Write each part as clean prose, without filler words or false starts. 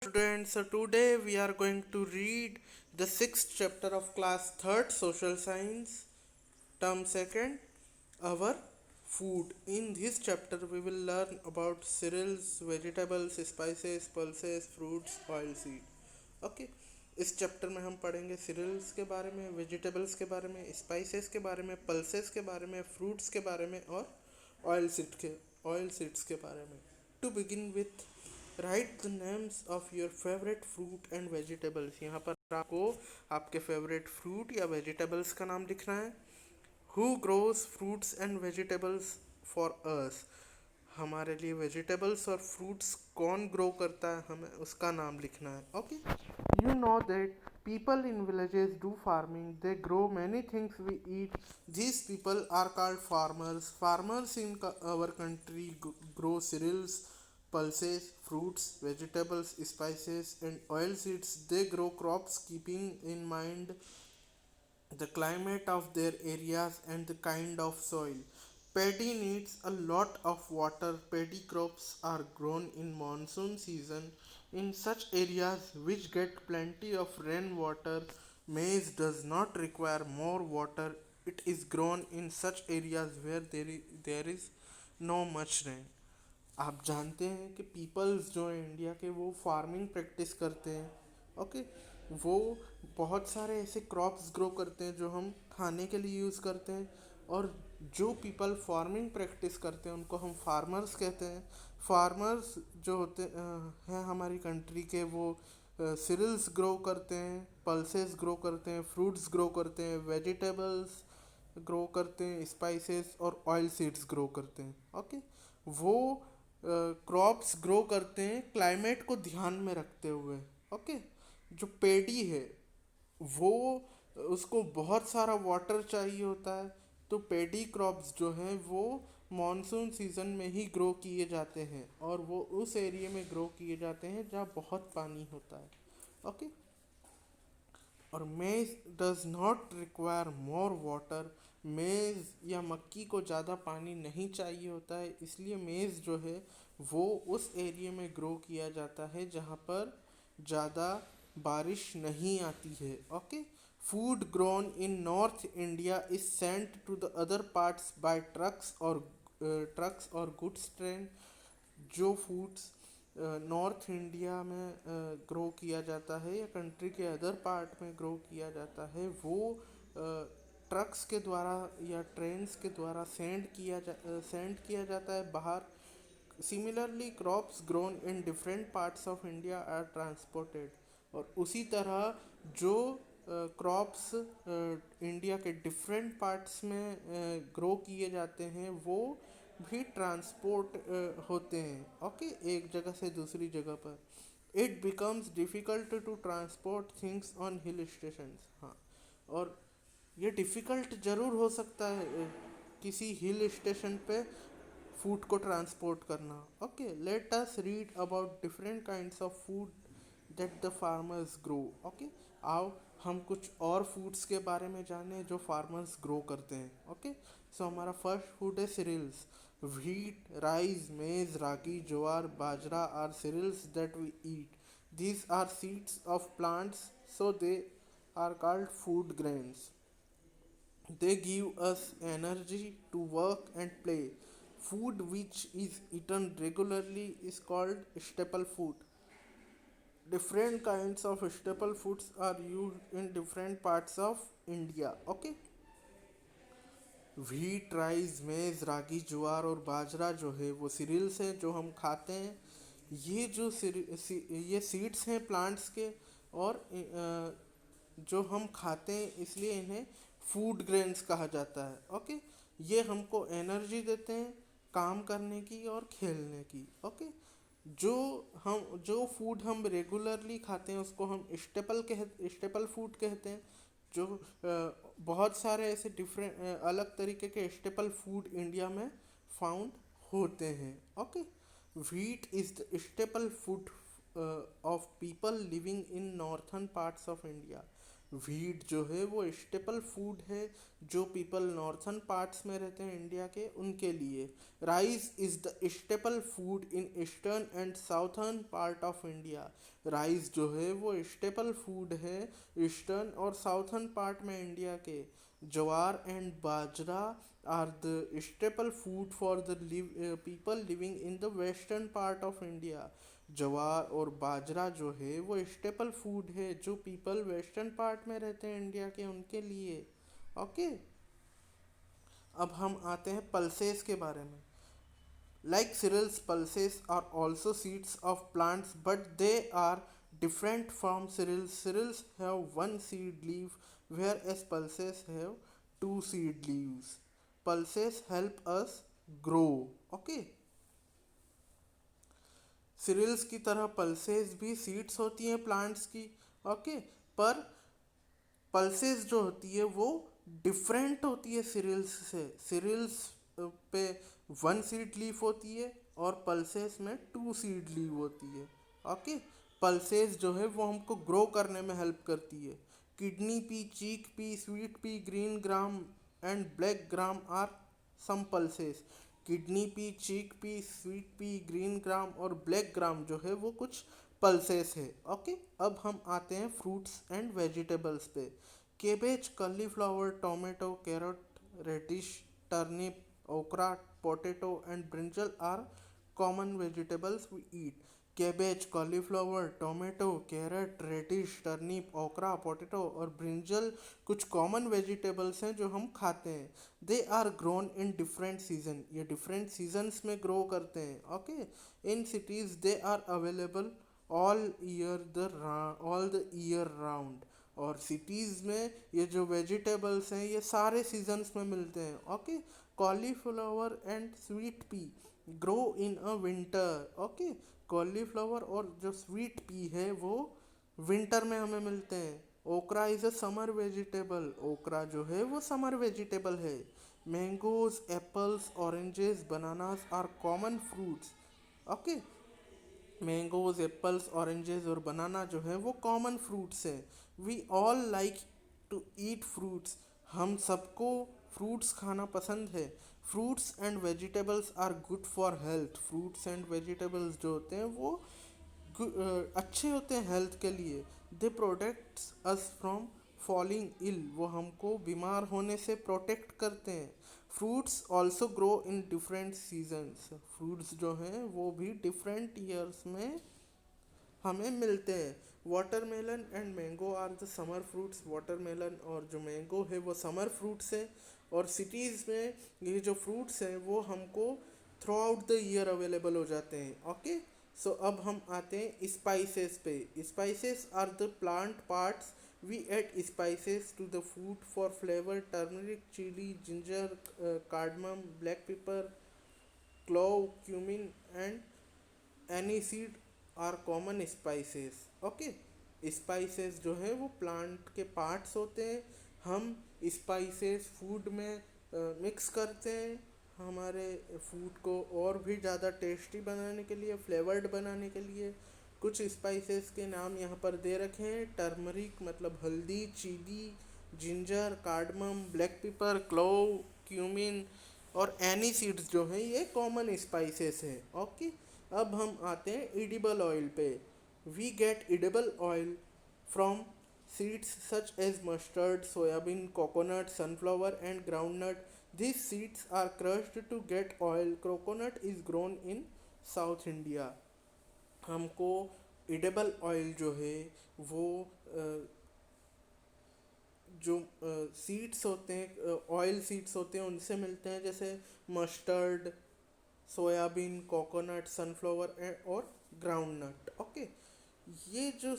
Students, so today we are going to read the sixth chapter of class third social science, term second, our food. In this chapter, we will learn about cereals, vegetables, spices, pulses, fruits, oil seed. Okay इस chapter में हम पढ़ेंगे serials के बारे में, vegetables के बारे में, स्पाइसेस के बारे में, पल्सेस के बारे में, फ्रूट्स के बारे में और ऑयल सीड के ऑयल सीड्स के बारे में. To begin with write the names of your favourite fruit and vegetables. यहाँ पर आपको आपके फेवरेट फ्रूट या वेजिटेबल्स का नाम लिखना है. Who grows fruits and vegetables for us. हमारे लिए वेजिटेबल्स और फ्रूट्स कौन ग्रो करता है, हमें उसका नाम लिखना है. Okay, you know that people in villages do farming. They grow many things we eat. These people are called farmers. Farmers in our country grow cereals, pulses, fruits, vegetables, spices, and oil seeds. They grow crops keeping in mind the climate of their areas and the kind of soil. Paddy needs a lot of water. Paddy crops are grown in monsoon season in such areas which get plenty of rainwater. Maize does not require more water. It is grown in such areas where there is no much rain. आप जानते हैं कि peoples जो है India के, वो farming practice करते हैं. ओके, वो बहुत सारे ऐसे क्रॉप्स ग्रो करते हैं जो हम खाने के लिए यूज़ करते हैं. और जो पीपल फार्मिंग प्रैक्टिस करते हैं उनको हम फार्मर्स कहते हैं. फार्मर्स जो होते हैं हमारी कंट्री के, वो सीरियल्स ग्रो करते हैं, पल्सेस ग्रो करते हैं, फ्रूट्स ग्रो करते हैं, वेजिटेबल्स ग्रो करते हैं, स्पाइसेस और ऑयल सीड्स ग्रो करते हैं. ओके, वो क्रॉप्स ग्रो करते हैं क्लाइमेट को ध्यान में रखते हुए. ओके, जो पेडी है वो उसको बहुत सारा वाटर चाहिए होता है. तो पेडी क्रॉप्स जो हैं वो मॉनसून सीजन में ही ग्रो किए जाते हैं और वो उस एरिया में ग्रो किए जाते हैं जहाँ बहुत पानी होता है. ओके, और मेज does not require more water. मेज़ या मक्की को ज़्यादा पानी नहीं चाहिए होता है, इसलिए मेज़ जो है वो उस एरिया में ग्रो किया जाता है जहाँ पर ज़्यादा बारिश नहीं आती है. Okay, food grown in north India is sent to the other parts by trucks और गुड्स ट्रेन. जो फूड्स नॉर्थ इंडिया में ग्रो किया जाता है या कंट्री के अदर पार्ट में ग्रो किया जाता है, वो ट्रक्स के द्वारा या ट्रेन्स के द्वारा सेंड किया जाता है बाहर. Similarly crops grown in different parts of India are transported. और उसी तरह जो क्रॉप्स इंडिया के डिफरेंट पार्ट्स में ग्रो किए जाते हैं वो भी ट्रांसपोर्ट होते हैं. ओके, एक जगह से दूसरी जगह पर. It becomes difficult to transport things on hill station. हाँ, और ये डिफ़िकल्ट ज़रूर हो सकता है किसी हिल स्टेशन पे फूड को ट्रांसपोर्ट करना. Okay, let us read about different kinds of food that the farmers grow. Okay, आओ हम कुछ और फूड्स के बारे में जानें जो फार्मर्स ग्रो करते हैं. ओके, सो हमारा फर्स्ट फूड है cereals. Wheat, rice, maize, ragi, jowar, bajra are cereals that we eat. These are seeds of plants, so they are called food grains. They give us energy to work and play. Food which is eaten regularly is called staple food. Different kinds of staple foods are used in different parts of India. Okay, wheat, rice, maize, ragi, ज्वार और बाजरा जो है वो serials हैं जो हम खाते हैं. ये जो ये सीड्स हैं प्लांट्स के, और जो हम खाते हैं इसलिए इन्हें फूड ग्रेन्स कहा जाता है. ओके, ये हमको एनर्जी देते हैं काम करने की और खेलने की. ओके, जो फूड हम रेगुलरली खाते हैं उसको हम स्टेपल फूड कहते हैं. जो बहुत सारे ऐसे डिफरेंट अलग तरीके के स्टेपल फूड इंडिया में फाउंड होते हैं. Okay, wheat is the staple food of people living in northern parts of India. Wheat जो है वो स्टेपल फूड है जो पीपल नॉर्थन पार्ट्स में रहते हैं इंडिया के उनके लिए। Rice is the staple food in eastern and southern part of India. Rice जो है वो स्टेपल फूड है ईस्टर्न और साउथर्न पार्ट में इंडिया के। Jowar and bajra are the staple food for the people living in the western part of India. Jowar और बाजरा जो है वो स्टेपल फूड है जो पीपल वेस्टर्न पार्ट में रहते हैं इंडिया के उनके लिए। ओके। अब हम आते हैं पल्सेस के बारे में। Like cereals, pulses are also seeds of plants, but they are different from cereals. Cereals have one seed leaf, whereas pulses have two seed leaves. Pulses help us grow. Okay. Cereals की तरह pulses भी seeds होती हैं plants की। Okay. पर pulses जो होती है वो डिफरेंट होती है सीरियल्स से। सीरियल्स पे वन सीड लीफ होती है और पल्सेस में टू सीड लीफ होती है। ओके। पल्सेस जो है वो हमको ग्रो करने में हेल्प करती है। Kidney pea, chick pea, sweet pea, green gram and black gram are some pulses. Kidney pea, chick pea, sweet pea, green gram और ब्लैक ग्राम जो है वो कुछ पल्सेस है। ओके। अब हम आते हैं फ्रूट्स एंड वेजिटेबल्स पे। Cabbage, cauliflower, tomato, carrot, radish, turnip, okra, potato and brinjal are common vegetables we eat. Cabbage, cauliflower, tomato, carrot, radish, turnip, okra, potato और brinjal कुछ कॉमन वेजिटेबल्स हैं जो हम खाते हैं। They are grown in different season. ये different seasons में grow करते हैं। Okay. In cities they are available all the year round. और सिटीज़ में ये जो वेजिटेबल्स हैं ये सारे सीजन्स में मिलते हैं। Okay. Cauliflower and sweet pea grow in a winter. Okay. Cauliflower और जो स्वीट पी है वो विंटर में हमें मिलते हैं। ओकरा इज़ अ समर वेजिटेबल। ओकरा जो है वो समर वेजिटेबल है। Mangoes, apples, oranges, bananas are common fruits. Okay. Mangoes, apples, oranges और बनाना जो है वो कॉमन फ्रूट्स हैं। We all like to eat fruits. हम सबको फ्रूट्स खाना पसंद है। Fruits and vegetables are good for health. Fruits and vegetables जो होते हैं वो अच्छे होते हैं हेल्थ के लिए। दे प्रोटेक्ट्स अस फ्रॉम फॉलिंग इल। वो हमको बीमार होने से प्रोटेक्ट करते हैं। Fruits also grow in different seasons. Fruits जो हैं वो भी डिफरेंट ईयर्स में हमें मिलते हैं। Watermelon and mango are the summer fruits. Watermelon और जो मैंगो है वो समर फ्रूट्स है। और सिटीज़ में ये जो फ्रूट्स हैं वो हमको through out the year available हो जाते हैं। ओके। सो अब हम आते हैं स्पाइसेस पे। Spices are the plant parts we add spices to the food for flavour. Turmeric, chilli, ginger, cardamom, black pepper, clove, cumin and aniseed are common spices. Okay. Spices जो है वो plant के parts होते हैं। हम spices food में mix करते हैं हमारे फूड को और भी ज़्यादा टेस्टी बनाने के लिए, फ्लेवर्ड बनाने के लिए। कुछ स्पाइसेस के नाम यहाँ पर दे रखे हैं। टर्मरिक मतलब हल्दी, chilli, ginger, cardamom, black pepper, clove, cumin और एनी सीड्स जो हैं ये कॉमन स्पाइसेस हैं। ओके। अब हम आते हैं एडिबल ऑयल पे। We get edible oil from seeds such as mustard, soybean, coconut, sunflower and groundnut. These seeds are crushed to get oil. Coconut is grown in South India. हमको edible oil जो है वो जो seeds होते हैं, oil seeds होते हैं उनसे मिलते हैं, जैसे मस्टर्ड, सोयाबीन, कोकोनट, सनफ्लावर और ग्राउंडनट। ओके। ये जो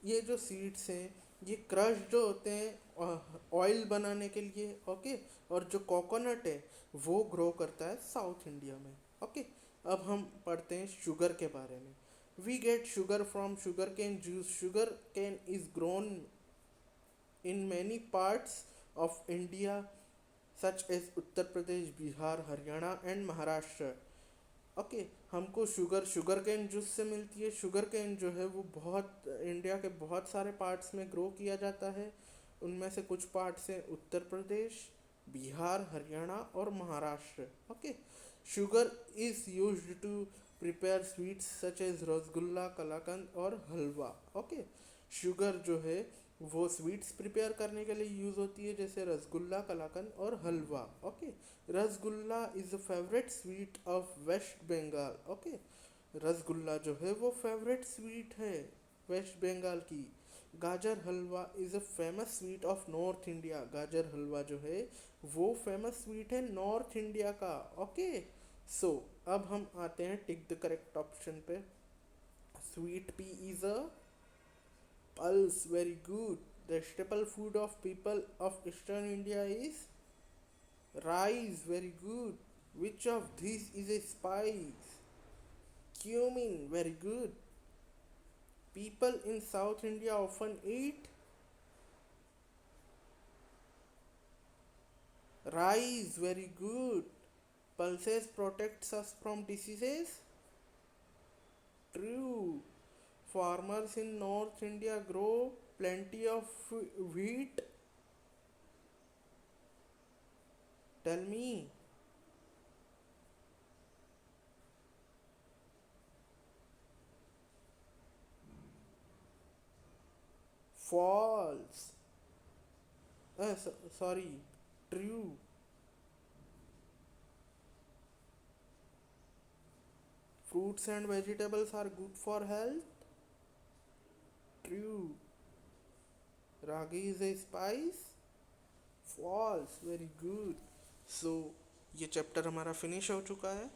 ये जो सीड्स हैं ये क्रश जो होते हैं ऑयल बनाने के लिए। ओके। और जो कोकोनट है वो ग्रो करता है साउथ इंडिया में। ओके। अब हम पढ़ते हैं शुगर के बारे में। We get sugar from sugar cane juice. Sugar cane is grown in many parts of India such as Uttar Pradesh, Bihar, Haryana and Maharashtra. Okay. हमको शुगर केन जूस से मिलती है। शुगर केन जो है वो बहुत इंडिया के बहुत सारे पार्ट्स में ग्रो किया जाता है। उनमें से कुछ पार्ट्स हैं उत्तर प्रदेश, बिहार, हरियाणा और Maharashtra. Okay. Sugar is used to prepare sweets such as rasgulla, kalakand और हलवा। ओके। शुगर जो है वो स्वीट्स प्रिपेयर करने के लिए यूज़ होती है, जैसे रसगुल्ला, कलाकंद और halwa. Okay. Rasgulla is a favourite sweet of West Bengal. Okay. Rasgulla जो है वो फेवरेट स्वीट है वेस्ट बंगाल की। Gajar halwa is a famous sweet of North India. Gajar halwa जो है वो फेमस स्वीट है नॉर्थ इंडिया का। ओके। सो अब हम आते हैं टिक द करेक्ट ऑप्शन पे। Sweet pea is a pulse, very good. The staple food of people of Eastern India is rice, very good. Which of these is a spice? Cumin, very good. People in South India often eat rice, very good. Pulses protects us from diseases. True. Farmers in North India grow plenty of wheat. Tell me. False. Sorry. True. Fruits and vegetables are good for health. True. Ragi is a spice. False. Very good. So ये chapter हमारा finish हो चुका है।